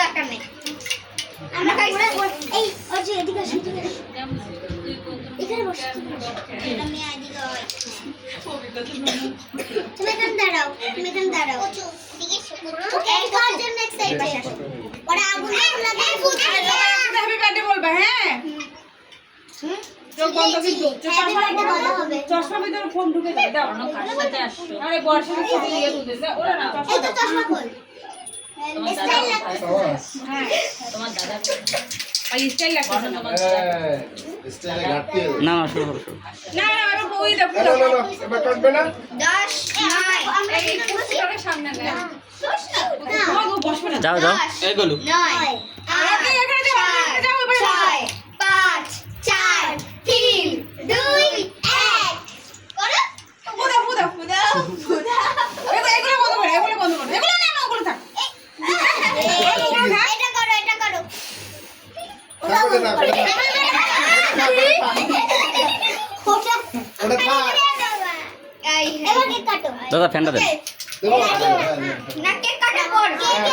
দরকার নেই। আমরা খাইছি এই ওই যে এদিকে আসো, এদিকে আসো। এখানে বসো। আমি এদিকে ওই। তুমি এখানে দাঁড়াও, তুমি এখানে দাঁড়াও। এদিকে এসো। এই কার জন্য এক্সাইটেড আসো। ওরা আগুন লাগে হ্যাপি বার্থডে বলবে, হ্যাঁ? চোখ বন্ধ কিন্তু চশমা ভিতরে ফোন ঢুকে যাবে। দাও না কার সাথে আসছো? আরে বর্ষার সাথে দিয়ে দুধে দাও। ওরা না এই তো চশমা খোল। স্টাইল লাগছে। হ্যাঁ তোমার দাদা আর স্টাইল লাগছে না তোমার। স্টাইলে ঘাটতি না না শুরু করো শুরু। না না আমি বই দেব। না না না এবার কাটবে না 10 9 এই পুরস্কারের সামনে দেন। না তোমাকে বসবে না। যাও যাও 10 এই গলু 9 আরে এখানে যাও, এখানে যাও, এবারে যাও। 5 4 3 2 1 করো ফুদা এগুলো বন্ধ করো, এগুলো বন্ধ করো। এগুলো না ওগুলো থাক। এটা করো, এটা করো। তারপরে না ওটা থাক এবার কেক কাটো। দাদা ফ্যানটা দেন। দেবো না কেক কাটা পর কেক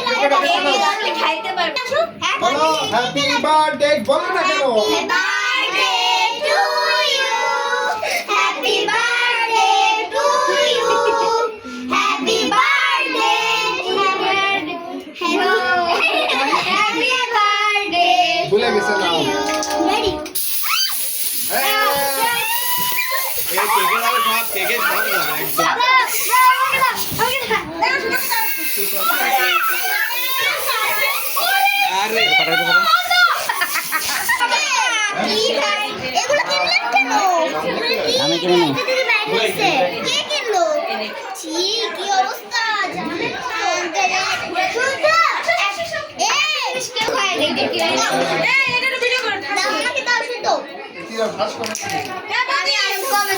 লাগবে খাইতে পারবে। বলো হ্যাপি বার্থডে বলো না কেন Happy birthday to you. Happy birthday to you. Happy birthday to ভুলে গেছে নাও you. Ready? এই কেকের আলো সব কেকের সব যাবে একদম আরে পাঠাতে পারো। এগুলো কিনলেন কেন? আমি কিনে নিই। কে কিনলো? ছি, কি অবস্থা জানেন না? শুনছো? কেউ খায়নি। এই এটা ভিডিও করো। দাও আমাকে দাও শুধু। কি আর ভাস করে আমি আর কমে